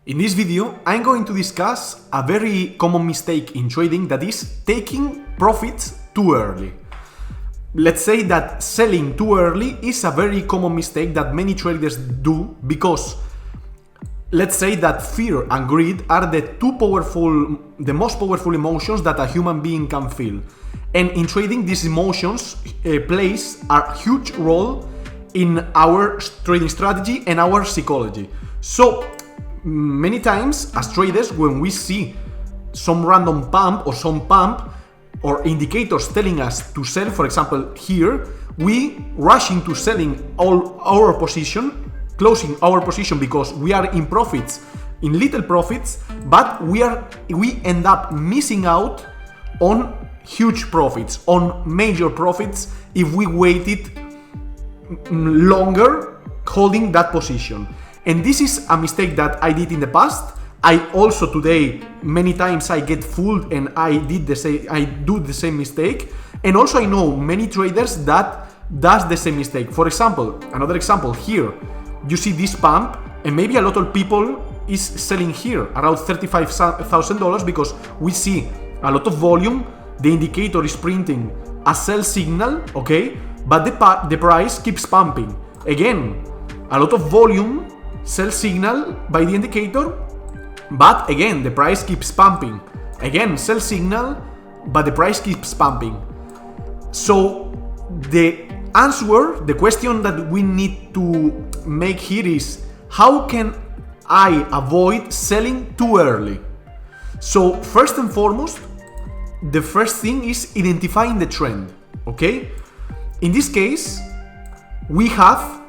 In this video, I'm going to discuss a very common mistake in trading, that is taking profits too early. Let's say that selling too early is a very common mistake that many traders do because let's say that fear and greed are the most powerful emotions that a human being can feel. And in trading, these emotions plays a huge role in our trading strategy and our psychology. So many times as traders, when we see some random pump or some pump or indicators telling us to sell, for example here, we rush into selling all our position, closing our position because we are in profits, in little profits, but we end up missing out on huge profits, on major profits if we waited longer holding that position. And this is a mistake that I did in the past. I also today many times I get fooled and I do the same mistake. And also I know many traders that does the same mistake. For example, another example here, you see this pump and maybe a lot of people is selling here around $35,000 because we see a lot of volume. The indicator is printing a sell signal, okay, but the price keeps pumping. Again, a lot of volume, sell signal by the indicator, but again the price keeps pumping. Again, sell signal, but the price keeps pumping. So the question that we need to make here is, how can I avoid selling too early? So first and foremost, the first thing is identifying the trend, okay? In this case, we have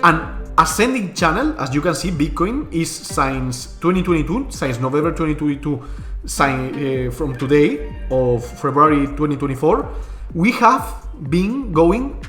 an ascending channel. As you can see, Bitcoin is since 2022, since November 2022, from today of February 2024, we have been going,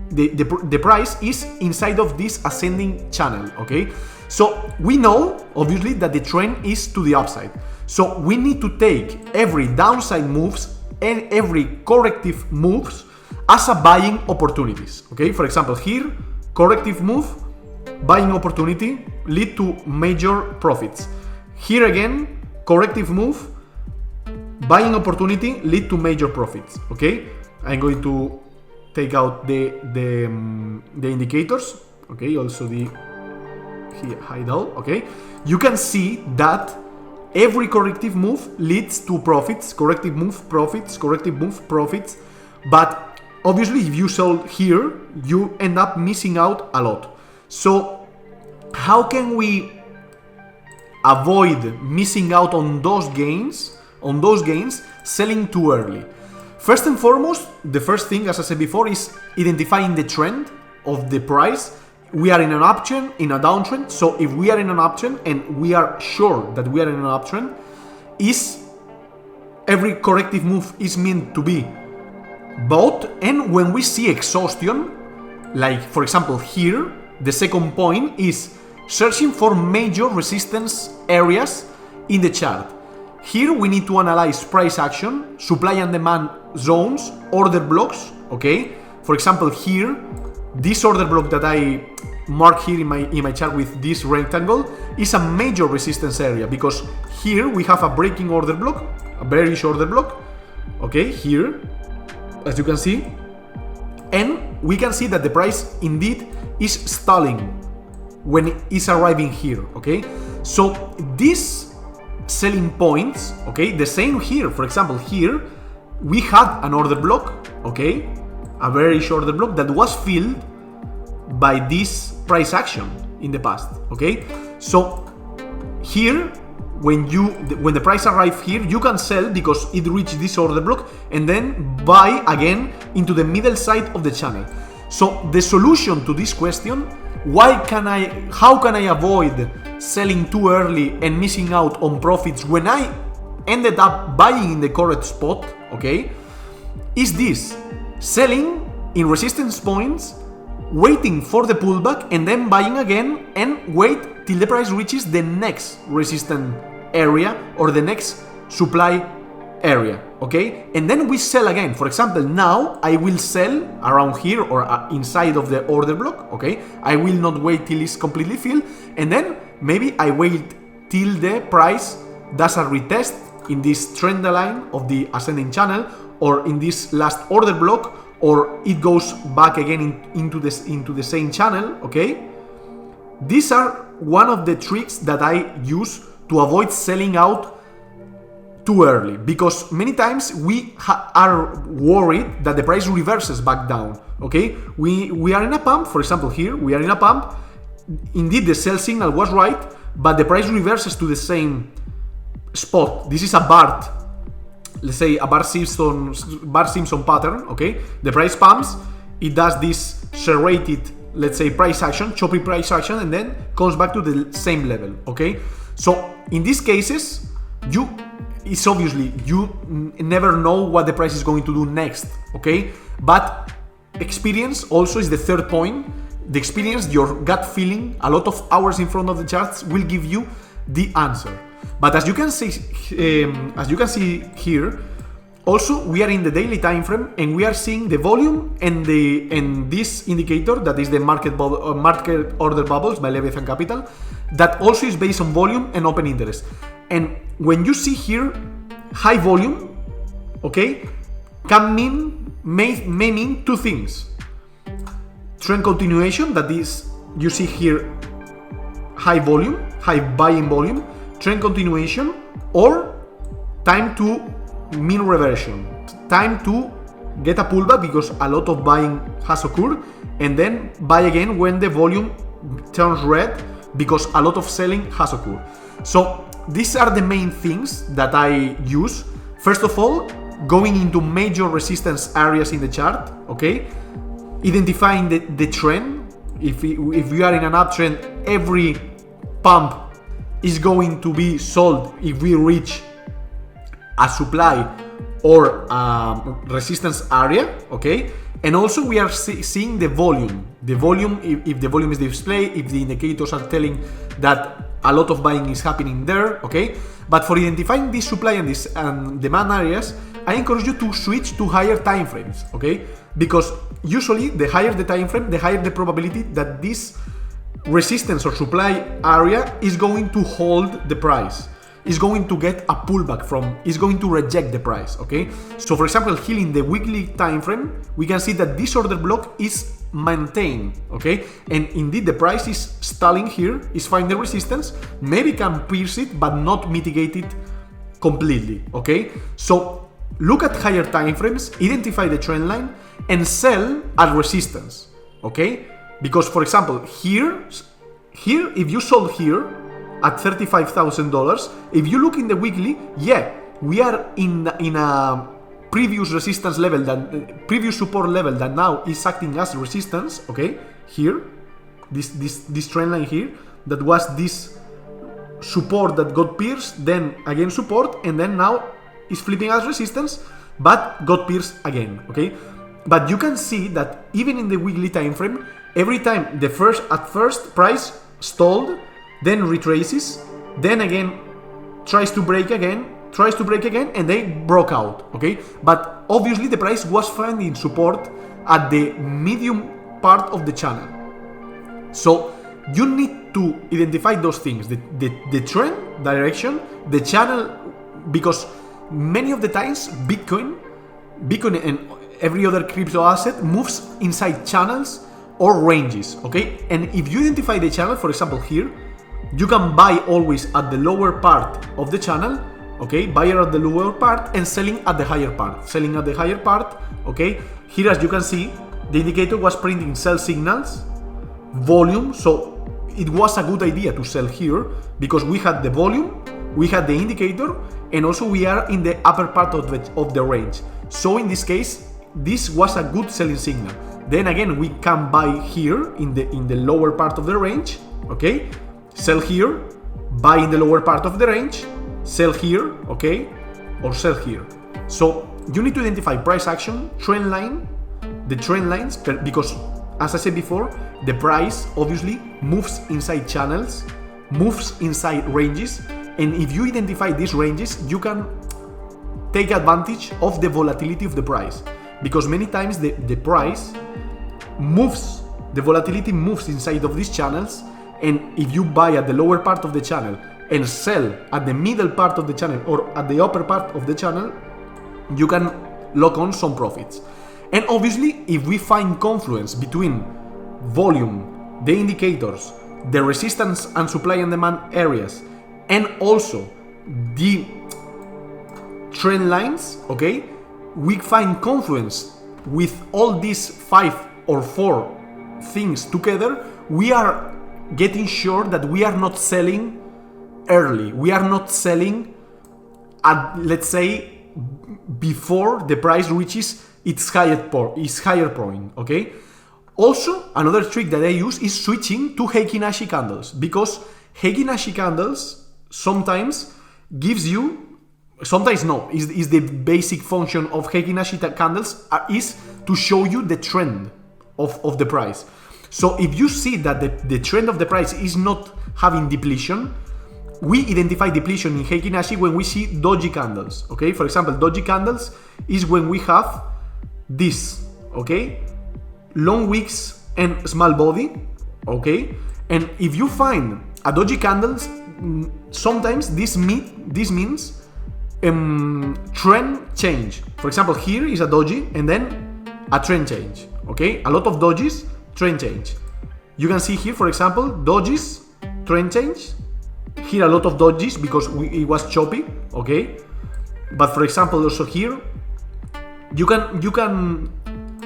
the price is inside of this ascending channel, okay? So we know, obviously, that the trend is to the upside. So we need to take every downside moves and every corrective moves as a buying opportunities, okay? For example, here, corrective move, buying opportunity, lead to major profits. Here again, corrective move, buying opportunity, lead to major profits, okay? I'm going to take out the indicators, okay? Also the here, hideout, okay? You can see that every corrective move leads to profits, corrective move, profits, corrective move, profits. But obviously, if you sell here, you end up missing out a lot. So how can we avoid missing out on those gains, selling too early? First and foremost, the first thing, as I said before, is identifying the trend of the price. We are in an uptrend, in a downtrend. So if we are in an uptrend and we are sure that we are in an uptrend, every corrective move is meant to be bought. And when we see exhaustion, like for example here, the second point is searching for major resistance areas in the chart. Here we need to analyze price action, supply and demand zones, order blocks, okay? For example here, this order block that I mark here in my chart with this rectangle is a major resistance area because here we have a breaking order block, a bearish order block, okay, here, as you can see. And we can see that the price indeed is stalling when it is arriving here, okay? So these selling points, okay, the same here. For example, here we had an order block, okay, a very short order block that was filled by this price action in the past, okay? So here, when the price arrives here, you can sell because it reached this order block and then buy again into the middle side of the channel. So the solution to this question, how can I avoid selling too early and missing out on profits when I ended up buying in the correct spot, okay, is this: selling in resistance points, waiting for the pullback and then buying again and wait till the price reaches the next resistance area or the next supply area, okay? And then we sell again. For example, now I will sell around here or inside of the order block, okay? I will not wait till it's completely filled, and then maybe I wait till the price does a retest in this trend line of the ascending channel, or in this last order block, or it goes back again into the same channel, okay? These are one of the tricks that I use to avoid selling out too early, because many times we are worried that the price reverses back down, okay? We are in a pump, for example here, we are in a pump, indeed the sell signal was right, but the price reverses to the same spot. This is a BART, let's say a Bart-Simpson pattern, okay? The price pumps, it does this serrated, let's say, price action, choppy price action, and then comes back to the same level, okay? So in these cases, it's obviously you never know what the price is going to do next, okay? But experience also is the third point. The experience, your gut feeling, a lot of hours in front of the charts will give you the answer. But as you can see here, also we are in the daily time frame, and we are seeing the volume and this indicator, that is the market order bubbles by Leviathan Capital, that also is based on volume and open interest. And when you see here high volume, okay, may mean two things: trend continuation, that is, you see here high volume, high buying volume, trend continuation, or time to mean reversion, time to get a pullback because a lot of buying has occurred, and then buy again when the volume turns red because a lot of selling has occurred. So these are the main things that I use. First of all, going into major resistance areas in the chart, okay, identifying the trend. If we are in an uptrend, every pump is going to be sold if we reach a supply or resistance area, okay? And also we are seeing the volume. The volume, if the volume is displayed, if the indicators are telling that a lot of buying is happening there, okay? But for identifying this supply and this demand areas, I encourage you to switch to higher time frames, okay? Because usually the higher the time frame, the higher the probability that this resistance or supply area is going to hold the price, is going to get a pullback from, is going to reject the price, okay? So for example, here in the weekly time frame, we can see that this order block is maintained, okay? And indeed the price is stalling here, is finding the resistance, maybe can pierce it but not mitigate it completely, okay? So look at higher time frames, identify the trend line, and sell at resistance, okay? Because for example, here, if you sold here at $35,000, if you look in the weekly, yeah, we are in a previous resistance level, that previous support level that now is acting as resistance, okay? Here, this trend line here, that was this support that got pierced, then again support, and then now is flipping as resistance, but got pierced again, okay? But you can see that even in the weekly time frame, every time the first price stalled, then retraces, then again tries to break again, and they broke out, okay? But obviously the price was finding support at the medium part of the channel. So you need to identify those things, the trend direction, the channel, because many of the times Bitcoin and every other crypto asset moves inside channels or ranges, okay? And if you identify the channel, for example here, you can buy always at the lower part of the channel, okay? Buyer at the lower part and selling at the higher part, okay? Here, as you can see, the indicator was printing sell signals, volume, so it was a good idea to sell here because we had the volume, we had the indicator, and also we are in the upper part of the range. So in this case, this was a good selling signal. Then again, we can buy here in the lower part of the range, okay? Sell here, buy in the lower part of the range, sell here, okay? Or sell here. So you need to identify price action, trend line, the trend lines, because as I said before, the price obviously moves inside channels, moves inside ranges, and if you identify these ranges, you can take advantage of the volatility of the price, because many times the price moves, the volatility moves inside of these channels, and if you buy at the lower part of the channel and sell at the middle part of the channel or at the upper part of the channel, you can lock on some profits. And obviously, if we find confluence between volume, the indicators, the resistance and supply and demand areas, and also the trend lines, okay, we find confluence with all these 5 or 4 things together, we are getting sure that we are not selling early. We are not selling at, let's say, before the price reaches its higher point, okay? Also, another trick that I use is switching to Heikin-Ashi candles, because Heikin-Ashi candles sometimes gives you, sometimes no, is the basic function of Heikin-Ashi candles is to show you the trend of the price. So if you see that the trend of the price is not having depletion, we identify depletion in Heikin-Ashi when we see doji candles, okay? For example, doji candles is when we have this, okay? Long wicks and small body, okay? And if you find a doji candles, sometimes this means trend change. For example, here is a doji and then a trend change, okay? A lot of dojis, trend change. You can see here, for example, dojis, trend change. Here a lot of dojis because it was choppy, okay? But for example, also here, you can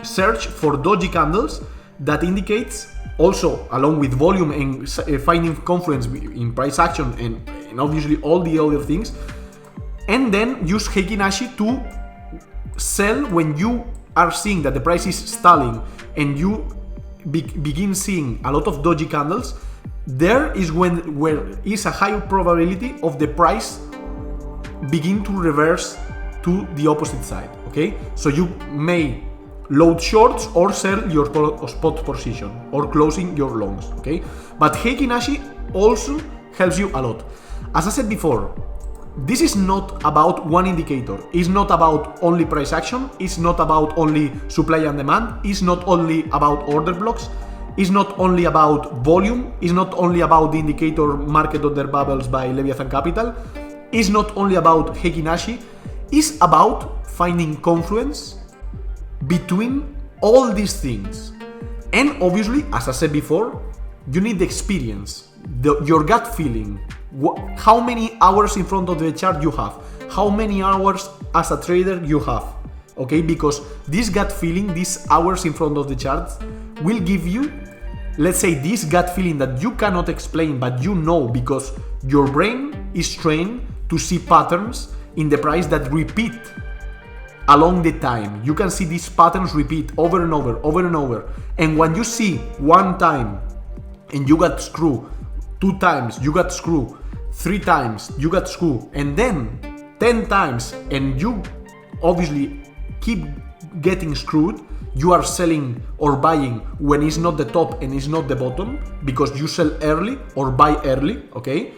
search for doji candles that indicates also along with volume and finding confluence in price action and obviously all the other things, and then use Heikin-Ashi to sell when you are seeing that the price is stalling and you begin seeing a lot of doji candles. There is where is a high probability of the price begin to reverse to the opposite side, okay? So you may load shorts or sell your spot position or closing your longs, okay? But Heikin-Ashi also helps you a lot. As I said before, this is not about one indicator. It's not about only price action. It's not about only supply and demand. It's not only about order blocks. It's not only about volume. It's not only about the indicator market order bubbles by Leviathan Capital. It's not only about Heikin-Ashi. It's about finding confluence between all these things. And obviously, as I said before, you need the experience, your gut feeling. How many hours in front of the chart you have, how many hours as a trader you have, okay? Because this gut feeling, these hours in front of the chart will give you, let's say, this gut feeling that you cannot explain, but you know because your brain is trained to see patterns in the price that repeat along the time. You can see these patterns repeat over and over. And when you see one time and you got screwed, 2 times you got screwed, 3 times you got screwed, and then 10 times and you obviously keep getting screwed, you are selling or buying when it's not the top and it's not the bottom because you sell early or buy early, okay?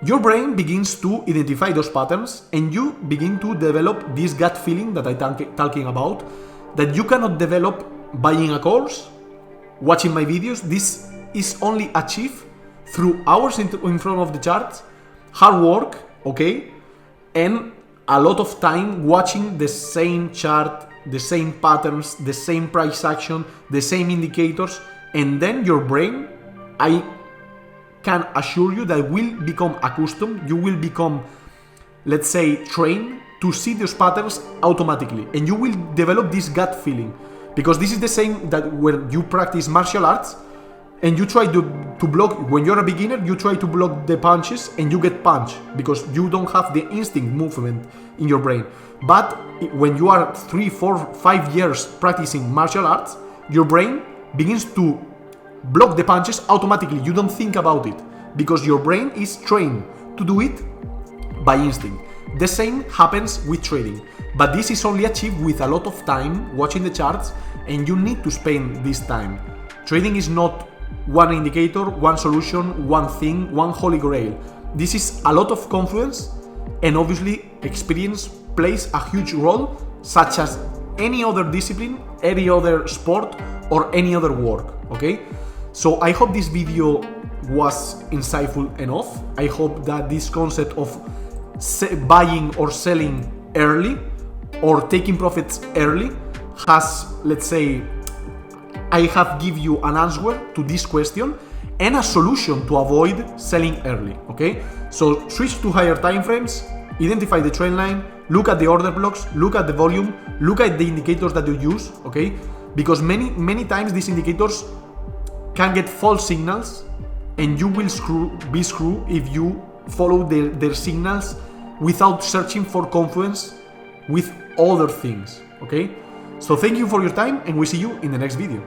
Your brain begins to identify those patterns and you begin to develop this gut feeling that I'm talking about, that you cannot develop buying a course, watching my videos. This is only achieved through hours in front of the chart, hard work, okay, and a lot of time watching the same chart, the same patterns, the same price action, the same indicators, and then your brain, I can assure you that will become accustomed, you will become, let's say, trained to see those patterns automatically, and you will develop this gut feeling, because this is the same that when you practice martial arts and you try to block, when you're a beginner, you try to block the punches and you get punched because you don't have the instinct movement in your brain. But when you are 3, 4, 5 years practicing martial arts, your brain begins to block the punches automatically. You don't think about it because your brain is trained to do it by instinct. The same happens with trading, but this is only achieved with a lot of time watching the charts, and you need to spend this time. Trading is not one indicator, one solution, one thing, one holy grail. This is a lot of confluence, and obviously experience plays a huge role, such as any other discipline, any other sport, or any other work, okay? So I hope this video was insightful enough. I hope that this concept of buying or selling early or taking profits early has, let's say, I have give you an answer to this question and a solution to avoid selling early, okay? So switch to higher time frames, identify the trend line, look at the order blocks, look at the volume, look at the indicators that you use, okay? Because many times these indicators can get false signals and you will be screwed if you follow their signals without searching for confluence with other things, okay? So thank you for your time and we see you in the next video.